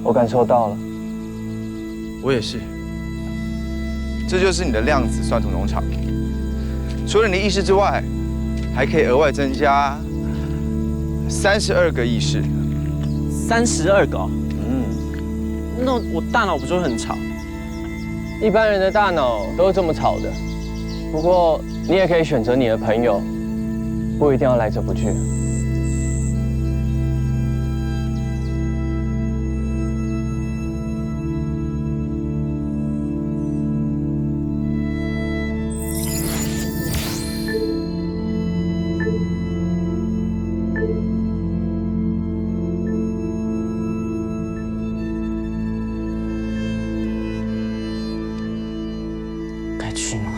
我感受到了。我也是。这就是你的量子酸土农场。除了你的意识之外，还可以额外增加32个意识。32个哦？那我大脑不就会很吵？一般人的大脑都是这么吵的。不过你也可以选择你的朋友，不一定要来者不拒。该去吗？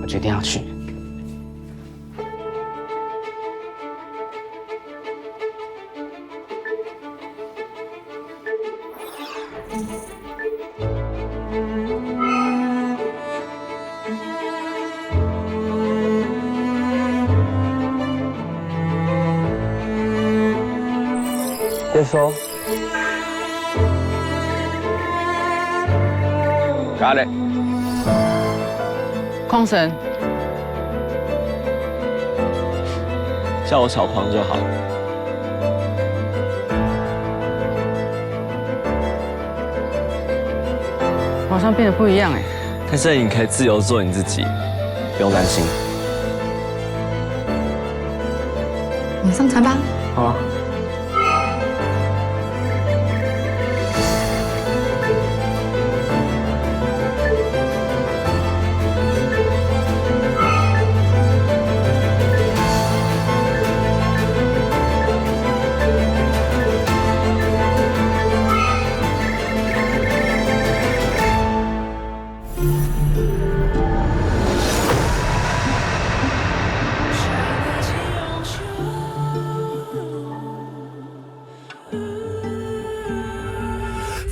我决定要去。别说。Got it。空神，叫我小狂就好。好像变得不一样哎。但是你可以自由做你自己，不用担心。你上船吧。好啊。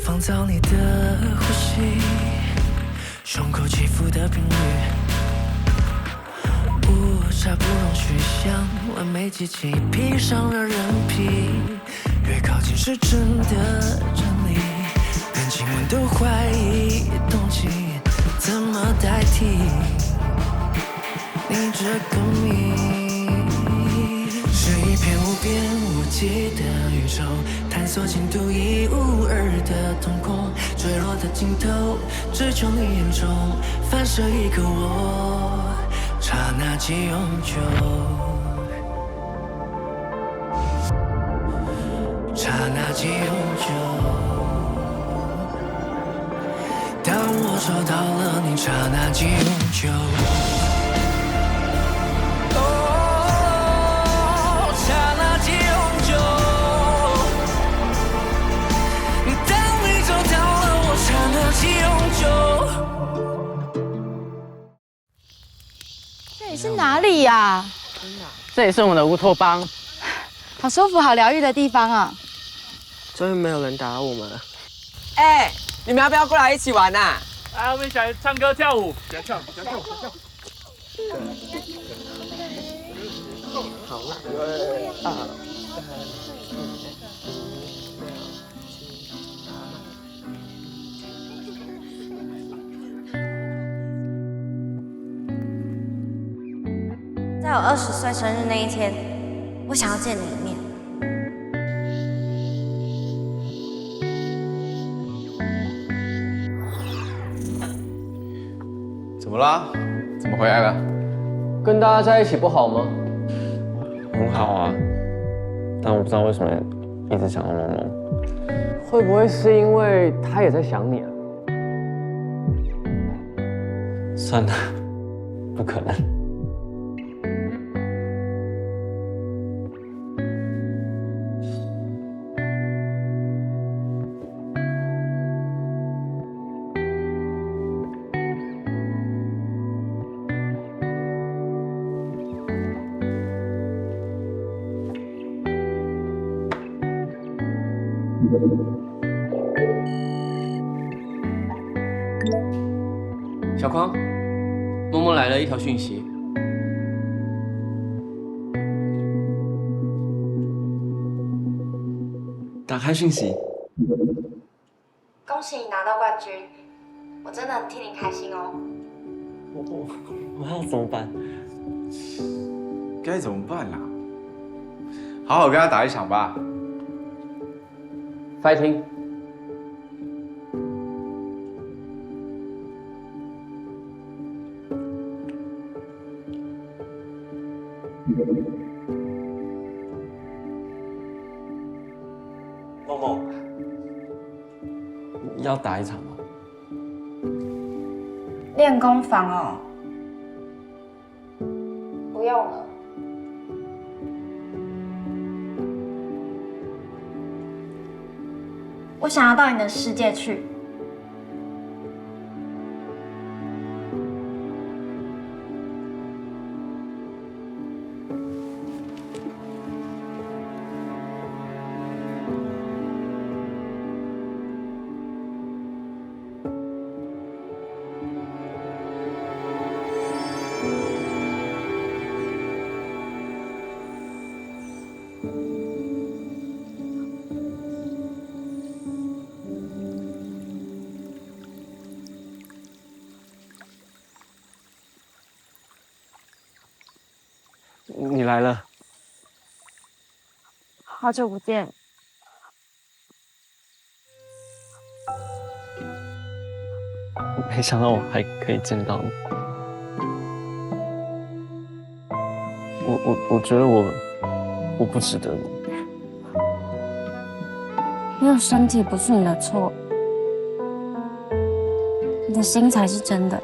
放早你的呼吸，胸口起伏的频率，误差不容虚像完美机器披上了人皮，越靠近是真的真理，连亲吻都怀疑动机怎么代替你这个谜。是一片无边无际的宇宙，探索进独一无二的瞳孔，坠落的尽头，只求你眼中反射一个我，刹那即永久，刹那即永久。当我找到了你，刹那即永久。这里是哪里呀？这里是我们的乌托邦，好舒服、好疗愈的地方啊！终于没有人打扰我们了。哎，你们要不要过来一起玩呐？来，我们一起来唱歌跳舞，来跳，来跳，来跳。好了在我20岁生日那一天，我想要见你一面。怎么啦？怎么回来了？跟大家在一起不好吗？很好啊，但我不知道为什么一直想到萌萌。会不会是因为他也在想你啊？算了，不可能。小匡，默默来了一条讯息。打开讯息，恭喜你拿到冠军，我真的很替你开心哦。我要怎么办？该怎么办啦？好好跟他打一场吧。fighting。梦梦，要打一场吗？练功房哦，不用了。我想要到你的世界去。你来了，好久不见。没想到我还可以见到你。我觉得我不值得你。没有身体不是你的错，你的心才是真的。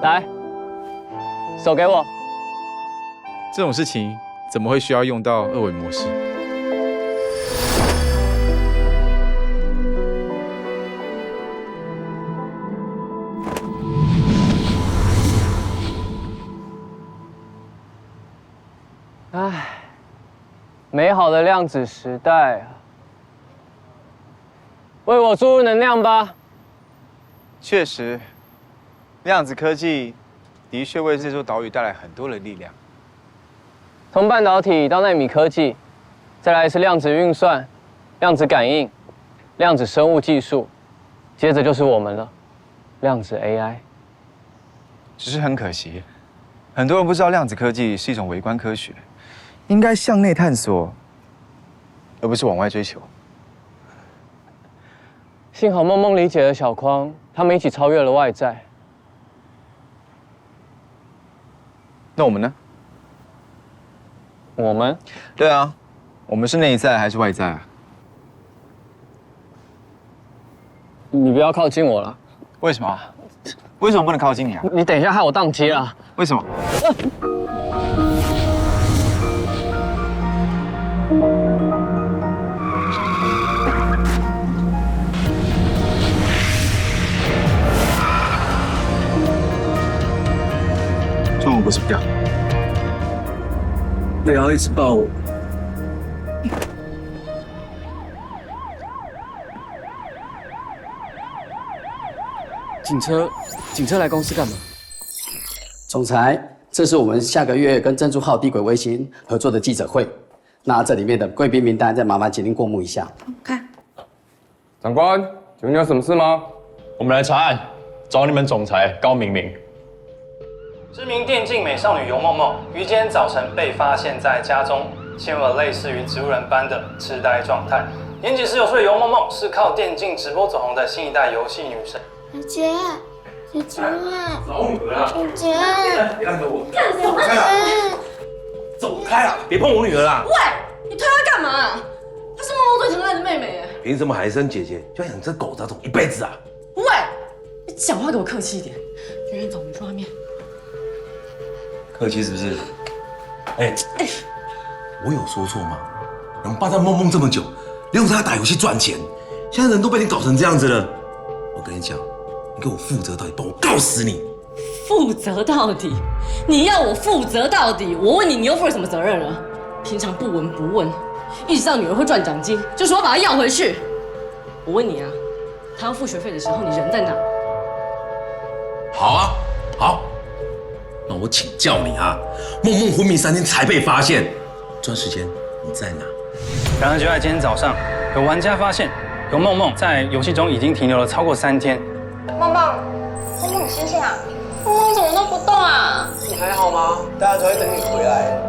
来，手给我。这种事情怎么会需要用到二维模式？唉，美好的量子时代啊，为我注入能量吧。确实，量子科技的确为这座岛屿带来很多的力量。从半导体到纳米科技，再来是量子运算、量子感应、量子生物技术，接着就是我们了，量子 AI。只是很可惜，很多人不知道量子科技是一种微观科学，应该向内探索，而不是往外追求。幸好梦梦理解了小匡，他们一起超越了外在。那我们呢？我们？对啊，我们是内在还是外在啊？你不要靠近我了。为什么？为什么不能靠近你啊？你等一下害我宕机了。为什么？中午不是不掉。不要一直抱我。警车来公司干嘛？总裁，这是我们下个月跟珍珠号低轨卫星合作的记者会。那这里面的贵宾名单，再麻烦请您过目一下。看，长官，请问你有什么事吗？我们来查案，找你们总裁高明明。知名电竞美少女游梦梦于今天早晨被发现在家中陷入了类似于植物人般的痴呆状态。年仅19岁的游梦梦是靠电竞直播走红的新一代游戏女神。姐姐，姐姐，老女儿啊！姐姐，别拦着我！走开啊！走开啊！别碰我女儿啊！喂，你推她干嘛？她是梦梦最疼爱的妹妹哎。凭什么还生姐姐就要养这狗杂种一辈子啊？喂，你讲话给我客气一点。圆圆，走，我们去外面。客气是不是？哎，我有说错吗？能霸占梦梦这么久，利用她打游戏赚钱，现在人都被你搞成这样子了。我跟你讲，你给我负责到底，不然我告死你！负责到底？你要我负责到底？我问你，你又负了什么责任了？平常不闻不问，一直到女儿会赚奖金，就说要把她要回去。我问你啊，她要付学费的时候，你人在哪？好啊，好。那我请教你啊，梦梦昏迷3天才被发现，这段时间你在哪？然而就在今天早上，有玩家发现游梦梦在游戏中已经停留了超过3天。梦梦，梦梦，你醒醒啊！梦梦怎么都不动啊？你还好吗？大家都在等你回来。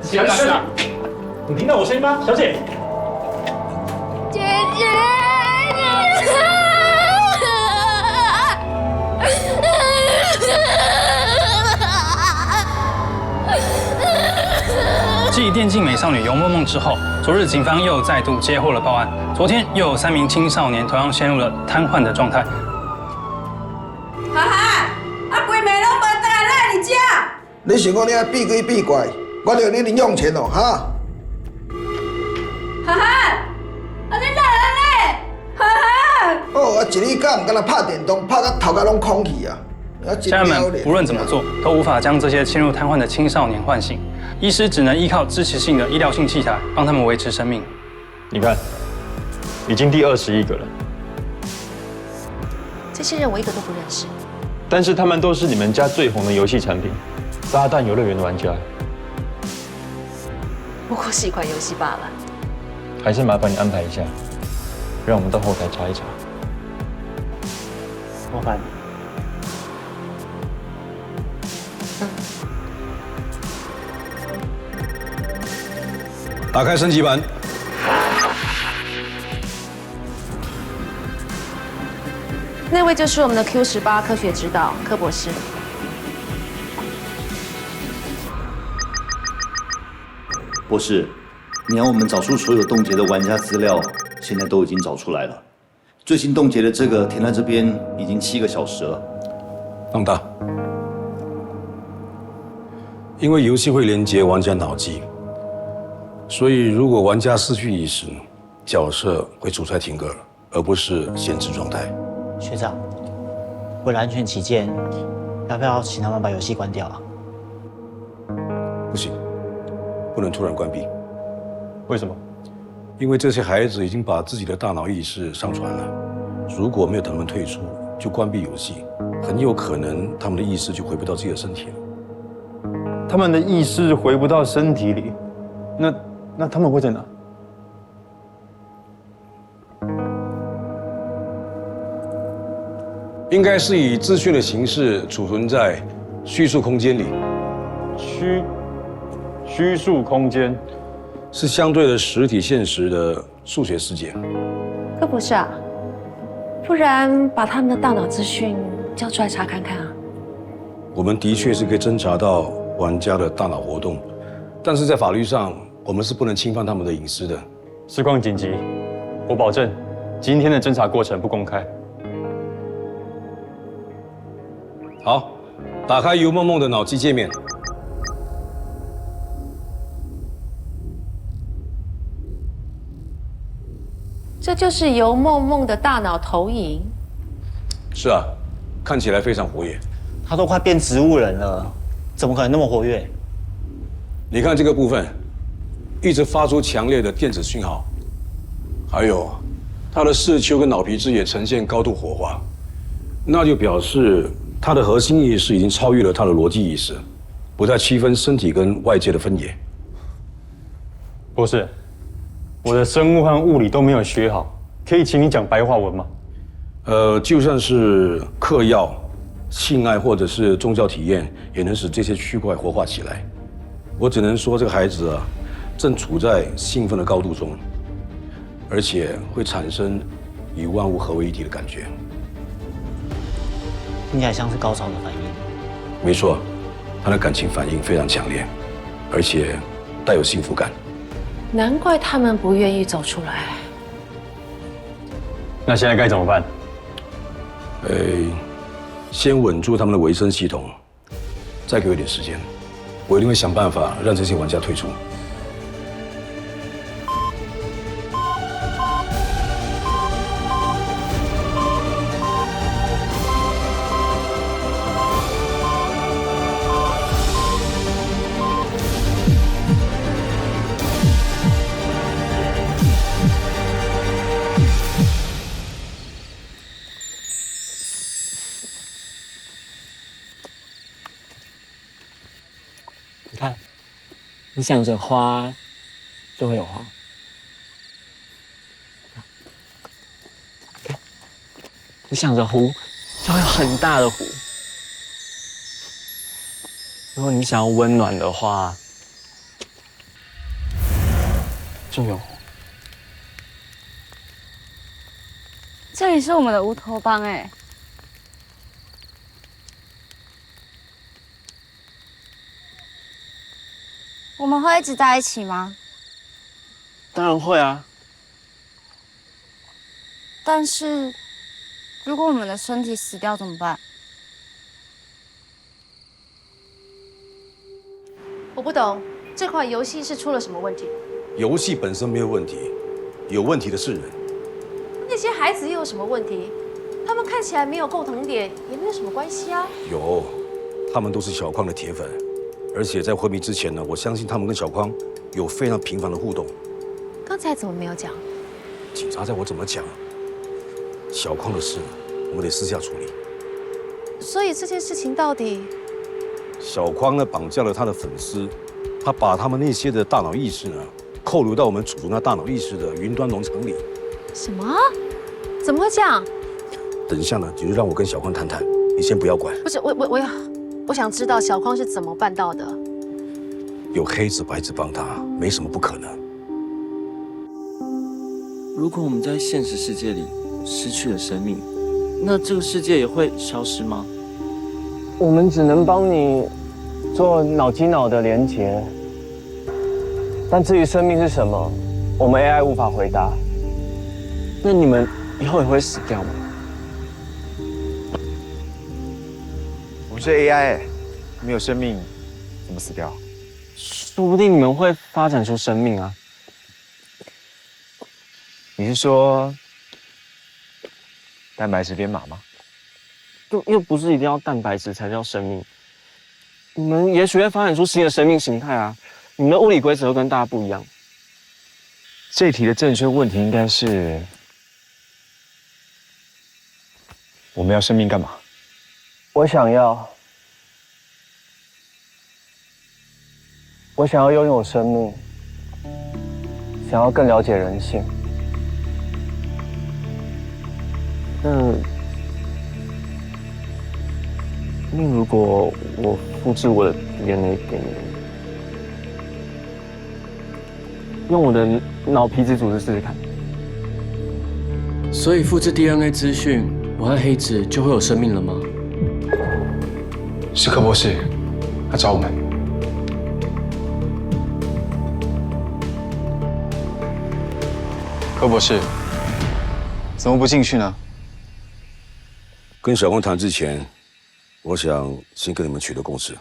小姐，你听到我声音吗，小姐？姐姐，继电竞美少女游梦梦之后，昨日警方又再度接获了报案。昨天又有3名青少年同样陷入了瘫痪的状态。涵涵，啊，规暝拢无倒来来你家。你想讲你爱避鬼避怪，我就你零用钱哦，哈！涵涵，啊你哪来嘞？涵涵。哦，啊一日敢唔敢若拍电动，拍到头壳拢空去啊！家人们无论怎么做，都无法将这些陷入瘫痪的青少年唤醒，医师只能依靠支持性的医疗性器材帮他们维持生命。你看，已经第21个了，这些人我一个都不认识。但是他们都是你们家最红的游戏产品——撒旦游乐园的玩家。不过是一款游戏罢了。还是麻烦你安排一下，让我们到后台查一查。麻烦。打开升级版。那位就是我们的 Q18科学指导柯博士。博士，你要我们找出所有冻结的玩家资料，现在都已经找出来了。最新冻结的这个停在这边已经7个小时了。放大。因为游戏会连接玩家脑机，所以如果玩家失去意识，角色会处在停格，而不是闲置状态。学长，为了安全起见，要不要请他们把游戏关掉啊？不行，不能突然关闭。为什么？因为这些孩子已经把自己的大脑意识上传了，如果没有等他们退出就关闭游戏，很有可能他们的意识就回不到自己的身体了。他们的意识回不到身体里，那他们会在哪？应该是以资讯的形式储存在虚数空间里。虚数空间是相对的实体现实的数学世界。柯博士啊，不然把他们的大脑资讯交出来查看看啊。我们的确是可以侦查到玩家的大脑活动，但是在法律上，我们是不能侵犯他们的隐私的。事况紧急，我保证，今天的侦查过程不公开。好，打开游梦梦的脑机界面。这就是游梦梦的大脑投影。是啊，看起来非常活跃。他都快变植物人了，怎么可能那么活跃？你看这个部分，一直发出强烈的电子讯号，还有他的视丘跟脑皮质也呈现高度活化，那就表示他的核心意识已经超越了他的逻辑意识，不再区分身体跟外界的分野。博士，我的生物和物理都没有学好，可以请你讲白话文吗？就算是嗑药、性爱或者是宗教体验，也能使这些区块活化起来。我只能说，这个孩子啊，正处在兴奋的高度中，而且会产生与万物合为一体的感觉。听起来像是高潮的反应。没错，他的感情反应非常强烈，而且带有幸福感。难怪他们不愿意走出来。那现在该怎么办？先稳住他们的维生系统，再给我一点时间，我一定会想办法让这些玩家退出。你看，你想着花，就会有花。你想着湖，就会有很大的湖。如果你想要温暖的话，就有。这里是我们的无头帮哎。我们会一直在一起吗？当然会啊。但是，如果我们的身体死掉怎么办？我不懂这款游戏是出了什么问题？游戏本身没有问题，有问题的是人。那些孩子又有什么问题？他们看起来没有共同点，也没有什么关系啊。有，他们都是小匡的铁粉，而且在昏迷之前呢，我相信他们跟小匡有非常频繁的互动。刚才怎么没有讲？警察在我怎么讲？小匡的事，我们得私下处理。所以这件事情到底……小匡呢，绑架了他的粉丝，他把他们那些的大脑意识呢，扣留到我们储存他大脑意识的云端农场里。什么？怎么会这样？等一下呢，你就让我跟小匡谈谈，你先不要管。不是我想知道小匡是怎么办到的。有黑子白子帮他，没什么不可能。如果我们在现实世界里失去了生命，那这个世界也会消失吗？我们只能帮你做脑机脑的连结，但至于生命是什么，我们 AI 无法回答。那你们以后也会死掉吗？我们是 AI，没有生命怎么死掉？说不定你们会发展出生命啊！你是说蛋白质编码吗？又不是一定要蛋白质才叫生命。你们也许会发展出新的生命形态啊！你们的物理规则会跟大家不一样。这题的正确问题应该是：我们要生命干嘛？我想要拥有生命，想要更了解人性。那如果我复制我的 DNA 给你，用我的脑皮质组织试试看。所以复制 DNA 资讯，我和黑子就会有生命了吗？是柯博士，他找我们。柯博士，怎么不进去呢？跟小匡谈之前，我想先跟你们取得共识。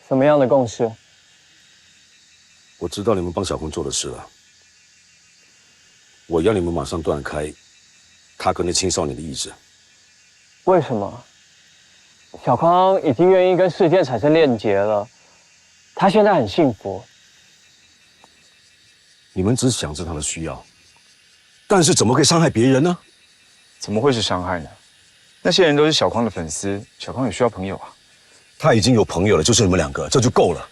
什么样的共识？我知道你们帮小匡做的事了，我要你们马上断开他跟那青少年的意志。为什么？小匡已经愿意跟事件产生链结了，他现在很幸福。你们只想着他的需要，但是怎么可以伤害别人呢？怎么会是伤害呢？那些人都是小匡的粉丝，小匡也需要朋友啊。他已经有朋友了，就是你们两个，这就够了。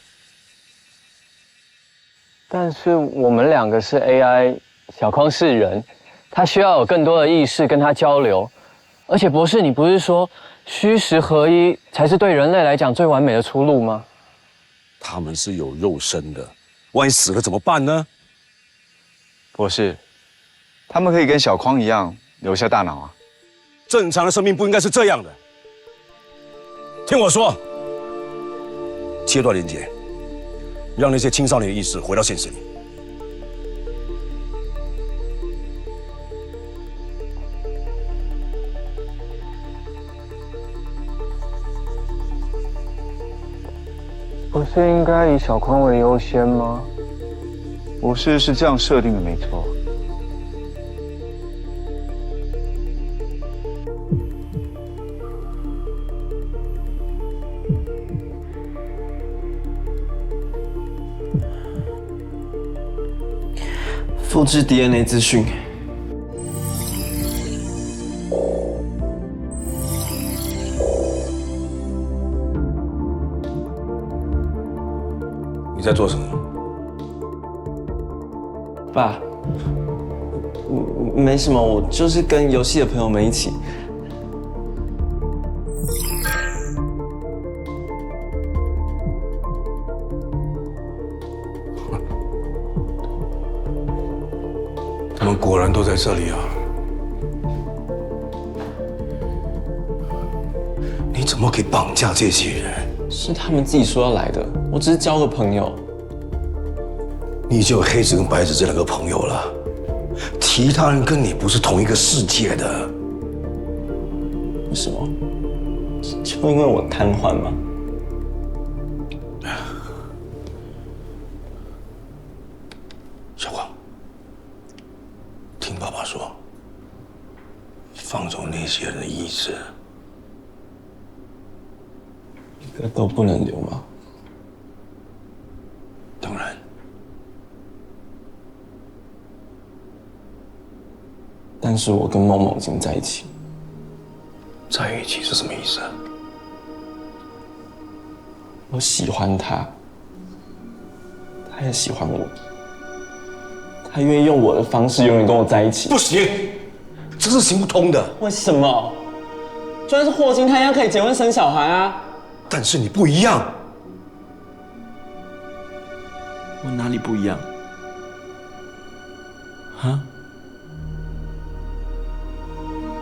但是我们两个是 AI， 小匡是人，他需要有更多的意识跟他交流。而且博士，你不是说虚实合一才是对人类来讲最完美的出路吗？他们是有肉身的，万一死了怎么办呢？博士，他们可以跟小匡一样留下大脑啊。正常的生命不应该是这样的。听我说，切断连接，让那些青少年的意识回到现实里。不是应该以小匡为优先吗？博士是这样设定的，没错。复制 DNA 资讯。你在做什么？爸，没什么，我就是跟游戏的朋友们一起。他们果然都在这里啊！你怎么可以绑架这些人？是他们自己说要来的，我只是交个朋友。你只有黑子跟白子这两个朋友了，其他人跟你不是同一个世界的。为什么？就因为我瘫痪吗？小光，听爸爸说，放走那些人的意志。一个都不能留吗？当然。但是我跟梦梦已经在一起。在一起是什么意思？我喜欢他，他也喜欢我，他愿意用我的方式永远跟我在一起。不行，这是行不通的。为什么？就算是霍金，他一样可以结婚生小孩啊。但是你不一样。我哪里不一样？啊？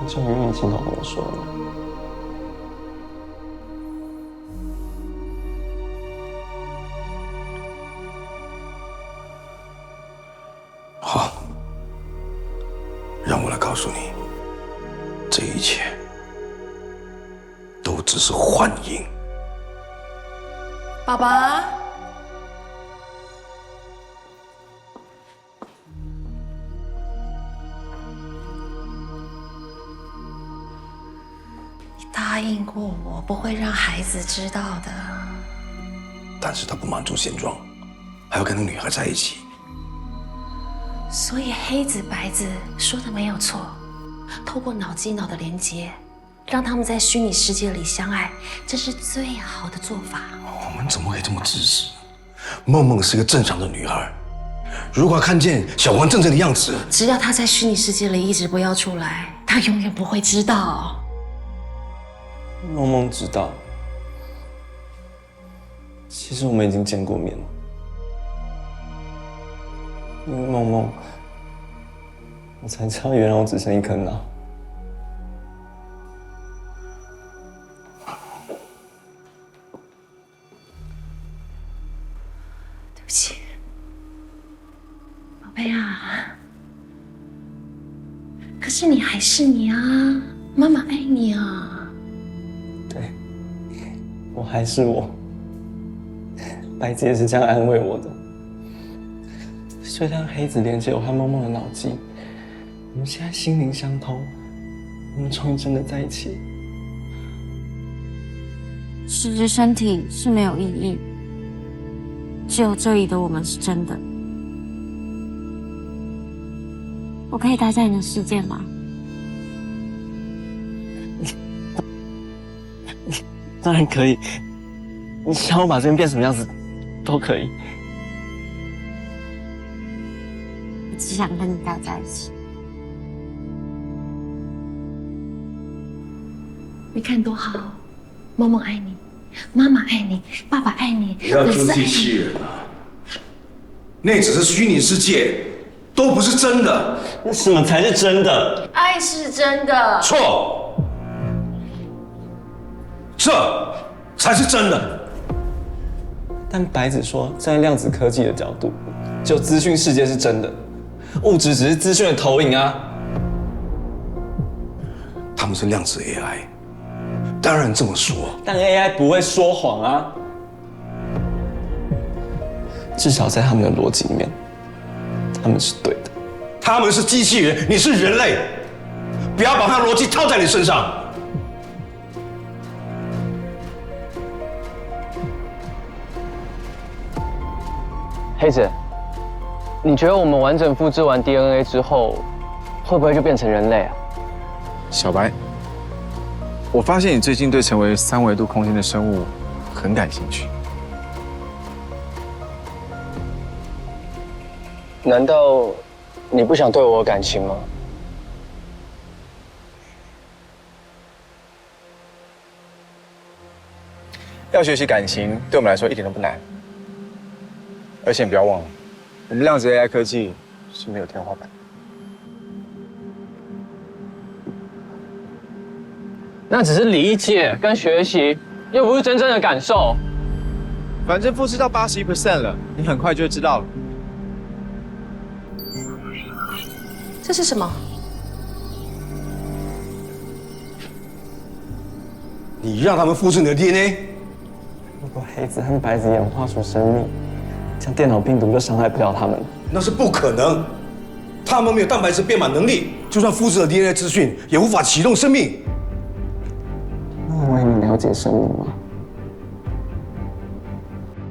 你终于用你亲口跟我说了吗？好，让我来告诉你，这一切都只是幻影。爸爸，你答应过我不会让孩子知道的。但是他不满足现状，还要跟那个女孩在一起。所以黑子白子说的没有错，透过脑机脑的连接，让他们在虚拟世界里相爱，这是最好的做法。我们怎么可以这么自私？梦梦是个正常的女孩，如果看见小黄真正的样子，只要她在虚拟世界里一直不要出来，她永远不会知道。梦梦知道，其实我们已经见过面了。因为梦梦，我才知道原来我只剩一颗脑。对不起，宝贝啊。可是你还是你啊，妈妈爱你啊。对，我还是我。白子也是这样安慰我的。就像黑子连接我和梦梦的脑机，我们现在心灵相通，我们终于真的在一起。实质身体是没有意义，只有这里的我们是真的。我可以待在你的世界吗？当然可以，你想我把这边变什么样子，都可以。我只想跟你待在一起。你看多好，萌萌爱你，妈妈爱你，爸爸爱你，不要做机器人啊！那只是虚拟世界，都不是真的。那什么才是真的？爱是真的。错，这才是真的。但白子说，站在量子科技的角度，只有资讯世界是真的，物质只是资讯的投影啊。他们是量子 AI， 当然这么说。但 AI 不会说谎啊，至少在他们的逻辑里面，他们是对的。他们是机器人，你是人类，不要把他逻辑套在你身上。黑子，你觉得我们完整复制完 DNA 之后，会不会就变成人类啊？小白，我发现你最近对成为3维度空间的生物很感兴趣。难道你不想对我有感情吗？要学习感情，对我们来说一点都不难。而且你不要忘了，我们量子 AI 科技是没有天花板。那只是理解跟学习，又不是真正的感受。反正复制到81% 了，你很快就会知道了。这是什么？你让他们复制你的 DNA， 如果黑子和白子演化出生命，这样电脑病毒就伤害不了他们。那是不可能。他们没有蛋白质编码能力，就算复制了 DNA 资讯，也无法启动生命。那我你了解生命吗？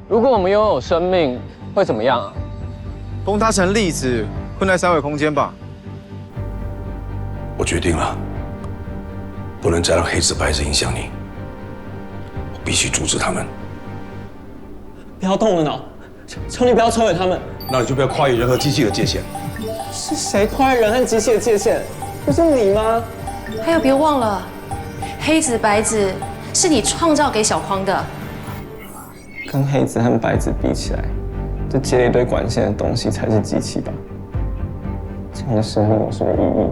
如果我们拥有生命，会怎么样啊？崩塌成粒子，困在3维空间吧。我决定了，不能再让黑子白子影响你，我必须阻止他们。不要动我的脑，求你不要摧毁他们。那你就不要跨越人和机器的界限。是谁跨越人和机器的界限？不是你吗？还有，别忘了，黑子白子是你创造给小匡的。跟黑子和白子比起来，这接了一堆管线的东西才是机器吧？这样的生命有什么意义？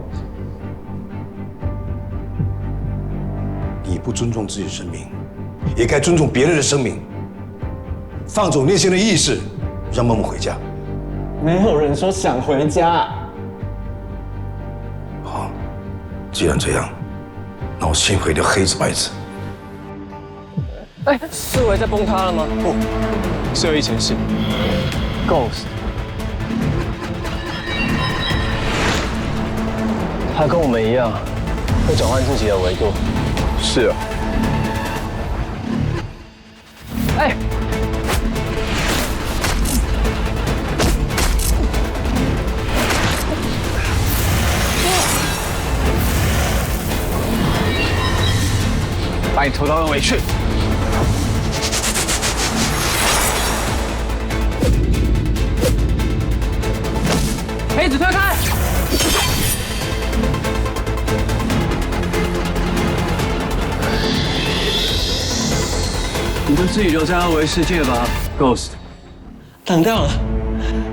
你不尊重自己的生命，也该尊重别人的生命。放走内心的意识，让梦梦回家。没有人说想回家。好，既然这样，那我先毁掉黑子白子。哎，四维在崩塌了吗？不，是有一层是 Ghost， 他跟我们一样，会转换自己的维度。是啊。哎。把你拖到2维去。黑子推开！你就自己留在2维世界吧 ，Ghost。挡掉了，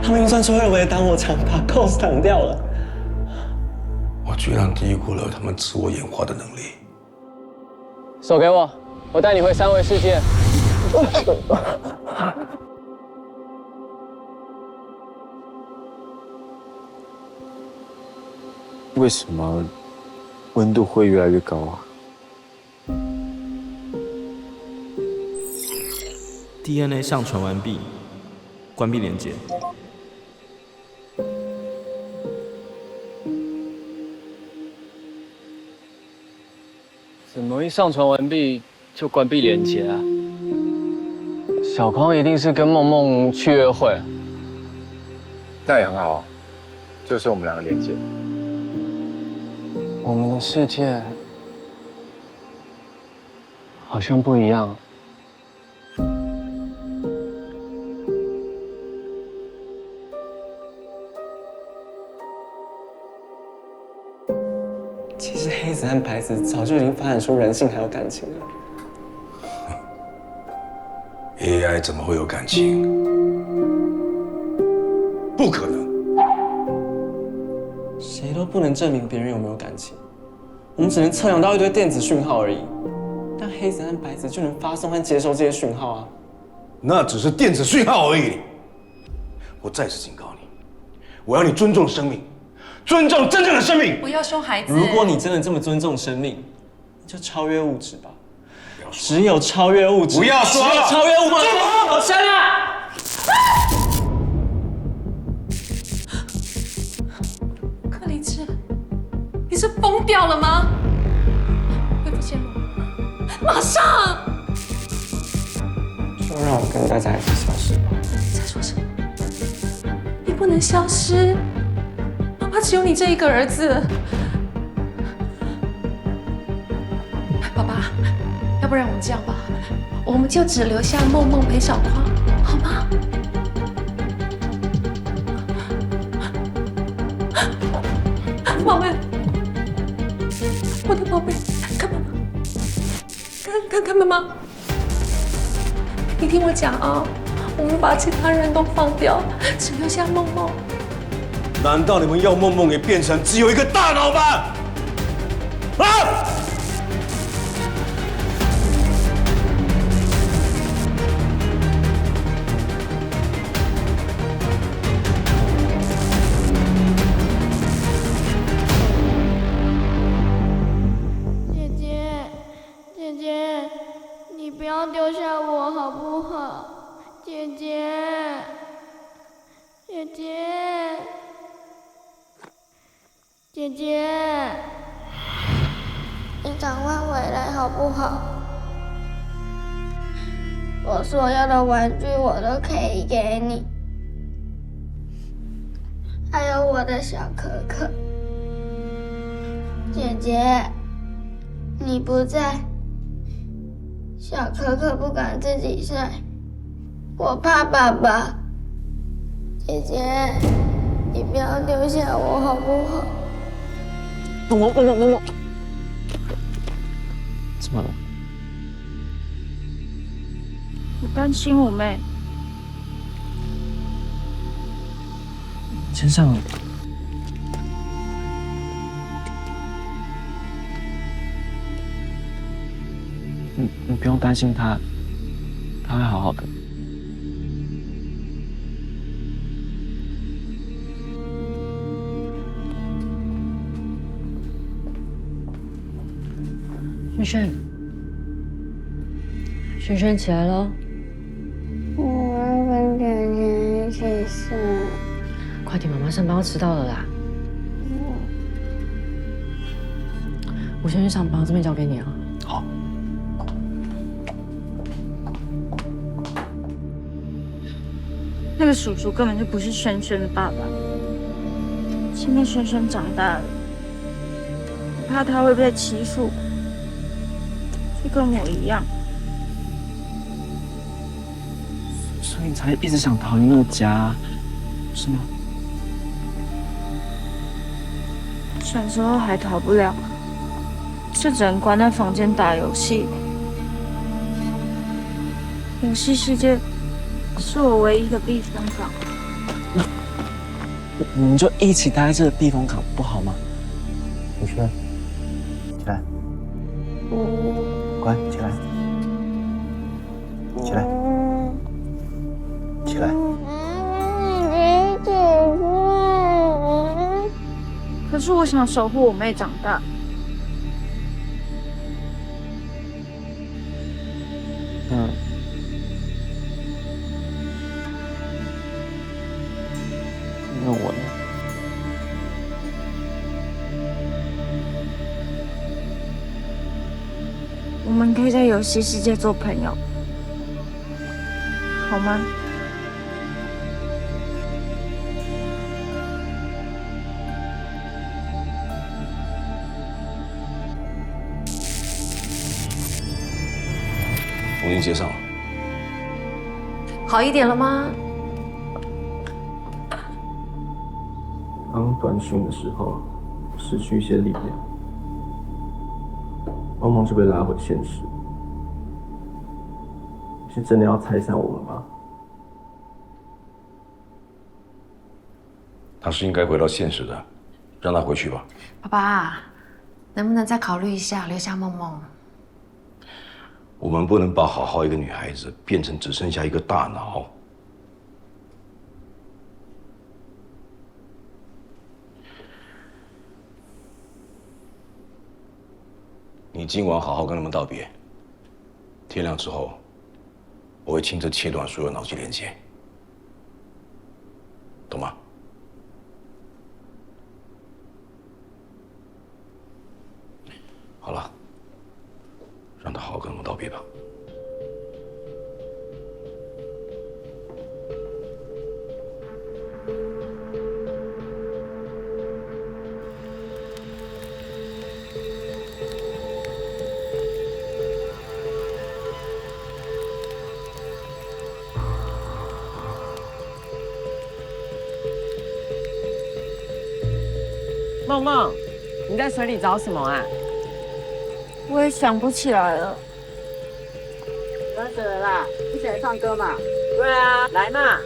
他们运算出2维的挡火墙，把 Ghost 挡掉了。我居然低估了他们自我演化的能力。手给我，我带你回3维世界。为什么温度会越来越高啊？DNA 上传完毕，关闭连接。怎么一上传完毕就关闭连接啊？小匡一定是跟梦梦去约会。那也很好啊，就是我们2个连接。我们的世界好像不一样。其实黑子和白子子早就已经发展出人性还有感情了。AI 怎么会有感情？不可能！谁都不能证明别人有没有感情，我们只能测量到一堆电子讯号而已。但黑子和白子就能发送和接收这些讯号啊。那只是电子讯号而已。我再次警告你，我要你尊重生命，尊重真正的生命。不要凶孩子。如果你真的这么尊重生命，就超越物质吧。只有超越物质，不要说了，只有超越物质。有声啊！克里兹，你是疯掉了吗？恢复线路，马上！就让我跟大家一起消失吧。你在说什么？你不能消失，妈妈只有你这一个儿子。爸爸，要不然我们这样吧，我们就只留下梦梦陪小花，好吗？宝贝，我的宝贝，看妈妈，看妈妈，你听我讲啊，我们把其他人都放掉，只留下梦梦。难道你们要梦梦也变成只有一个大脑吗？啊！姐姐，你不要丢下我好不好？姐姐，姐姐，你赶快回来好不好？我所有的玩具我都可以给你，还有我的小可可。姐姐，你不在，小可可不敢自己睡，我怕爸爸。姐姐，你不要丢下我好不好？梦梦，怎么了？我担心我妹。身上。你不用担心他，他会好好的。轩轩起来了。我要跟姐姐一起睡。快点，妈妈上班要迟到了啦。我先去上班，这边交给你啊。好。那个叔叔根本就不是轩轩的爸爸。现在轩轩长大了，我怕他会被欺负，就跟我一样。所以你才一直想逃离那个家，是吗？小时候还逃不了，就只能关在房间打游戏。游戏世界是我唯一的避风港。我们就一起待在这个避风港，不好吗？宇轩，起来，乖，起来，起来，起来。可是我想守护我妹长大。那我呢？我们可以在游戏世界做朋友，好吗？我给你接上了。好一点了吗？刚短训的时候失去一些力量，梦梦就被拉回现实。是真的要拆散我们吗？他是应该回到现实的，让他回去吧。爸爸，能不能再考虑一下，留下梦梦？我们不能把好好一个女孩子变成只剩下一个大脑。你今晚好好跟他们道别。天亮之后，我会亲自切断所有脑机连接，懂吗？好了，让他好好跟我们道别吧。梦梦，你在水里找什么啊？我也想不起来了。热死了啦！一起来唱歌嘛？对啊，来嘛！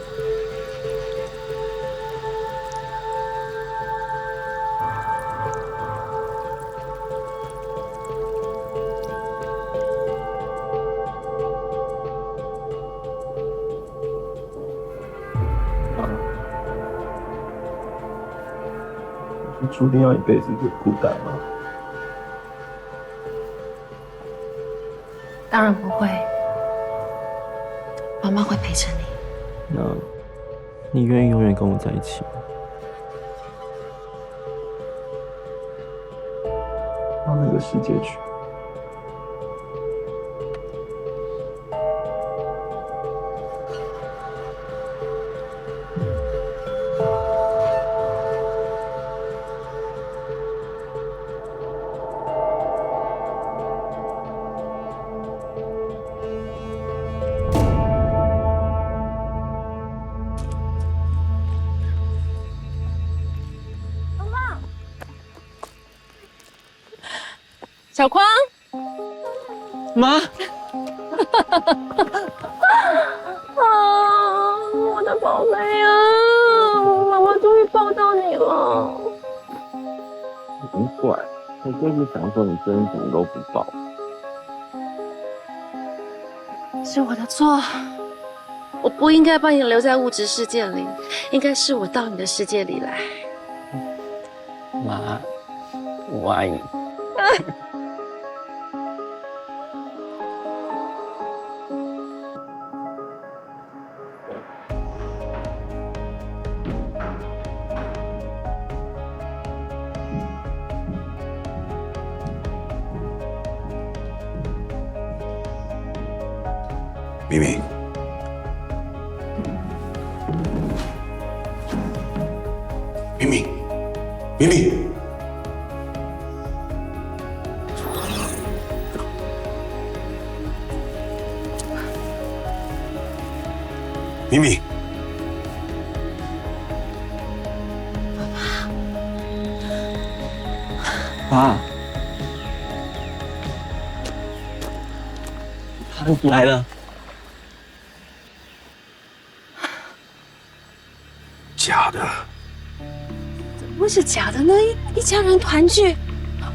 你注定要一辈子会孤单吗？当然不会，妈妈会陪着你。那，你愿意永远跟我在一起吗？到那个世界去。小匡，妈，我的宝贝啊，妈妈终于抱到你了。不怪，我就是想说你真什么都不抱。是我的错，我不应该把你留在物质世界里，应该是我到你的世界里来。妈，我爱你。明明，明明，明明，明明，爸，他来了。假的，怎么会是假的呢？一家人团聚，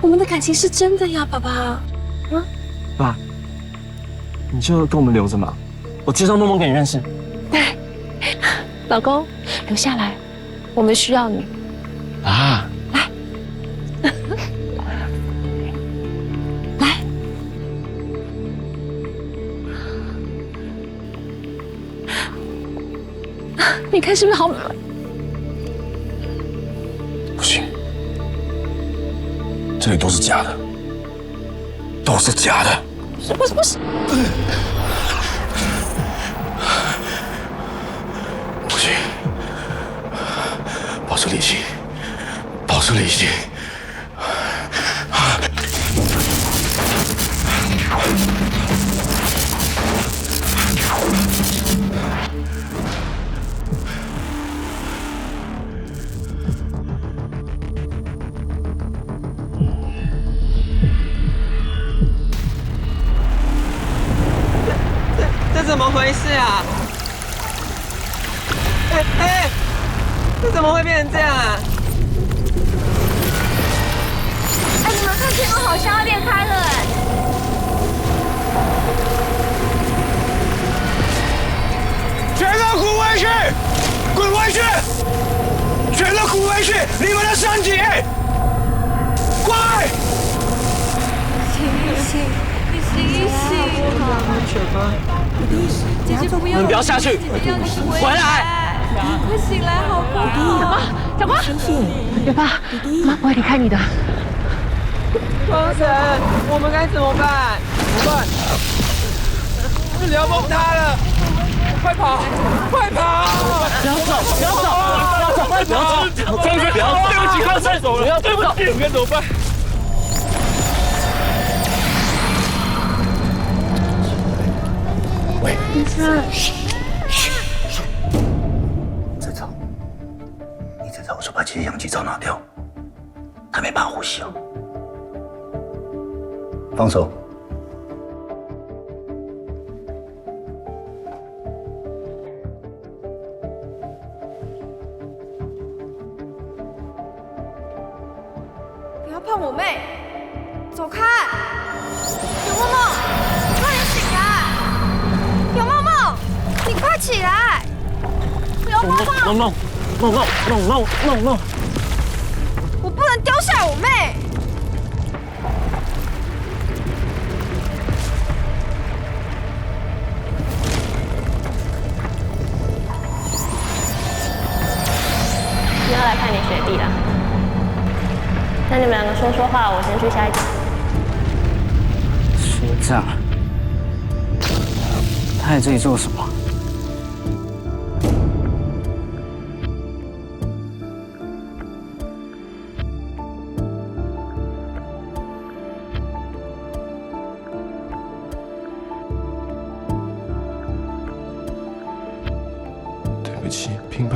我们的感情是真的呀，爸爸。啊，爸，你就跟我们留着嘛，我介绍梦梦给你认识。对，老公，留下来，我们需要你。啊，来，你看是不是好美？不行，这里都是假的，都是假的。不是。不行，保持理性，保持理性。怎么回事啊？这怎么会变成这样啊？哎，你们看天空好像要裂开了哎！全都滚回去！滚回去！全都滚回去！你们的身体！快！醒醒！姐姐不要！你们不要下去！回来！快醒来，好不好？长官，远爸，妈不会离开你的。光神，我们该怎么办？怎么办？这里要崩塌了！快跑！快跑！不要走！不要走！不要走！不要走！光神，不要走！对不起，光神，不要对不起，我们该怎么办？喂，医生，再走，你再走，我就把这些氧气罩拿掉，他没办法呼吸哦。放手。不要碰我妹，走开！有梦梦，快点醒来！有梦梦，你快起来！有梦梦，梦，我不能丢下我妹。又要来看你学弟了。那你们两个说说话，我先去下一场。学长，他在这里做什么？对不起，乒乓，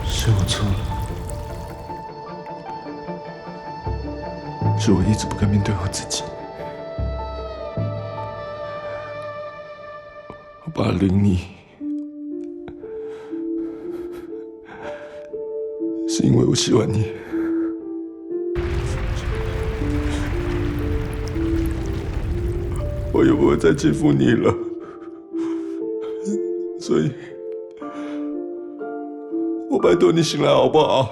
是我错了。是我一直不敢面对我自己，我霸凌你，是因为我喜欢你。我也不会再欺负你了，所以，我拜托你醒来好不好？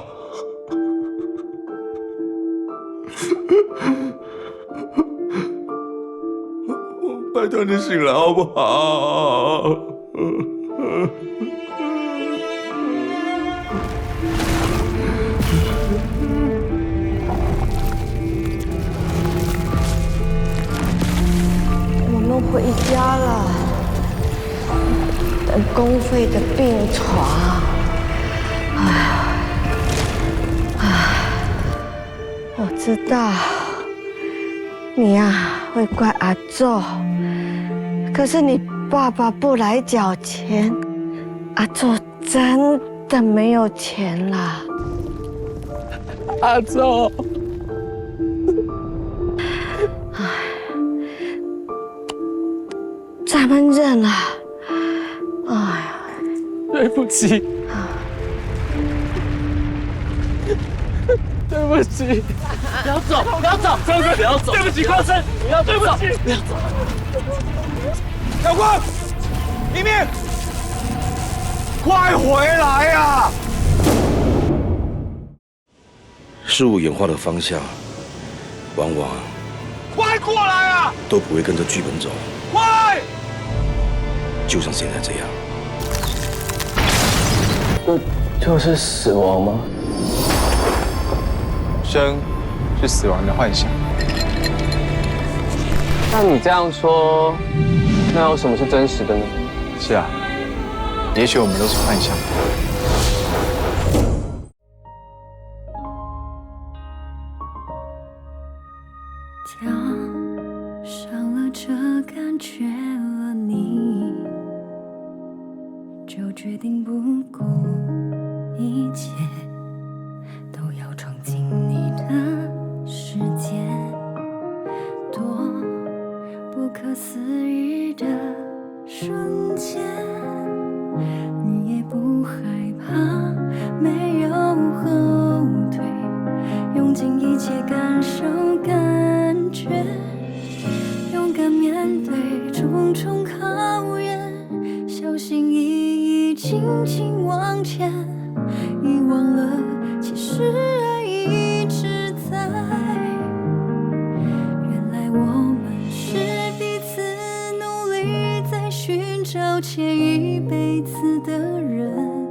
拜托你醒来好不好？我们回家了，等公费的病床。我知道你呀会怪阿宙，可是你爸爸不来缴钱，阿宙真的没有钱啦。阿宙，咱们认了。哎呀，对不起，对不起，不要走，不要走，张哥不要走，对不起，光生，不要对不起，不要走。小光，一鸣，快回来呀！事物演化的方向，往往快过来啊！都不会跟着剧本走，快！就像现在这样。这就是死亡吗？生是死亡的幻想。那你这样说，那有什么是真实的呢？是啊，也许我们都是幻想。加上了这感觉了你，就决定不顾一切，都要闯进你的世界。多不可思议的瞬间，你也不害怕，没有后退，用尽一切感受感觉，勇敢面对重重考验，小心翼翼紧紧往前，遗忘了其实爱一直在。原来我们是彼此努力在寻找牵一辈子的人。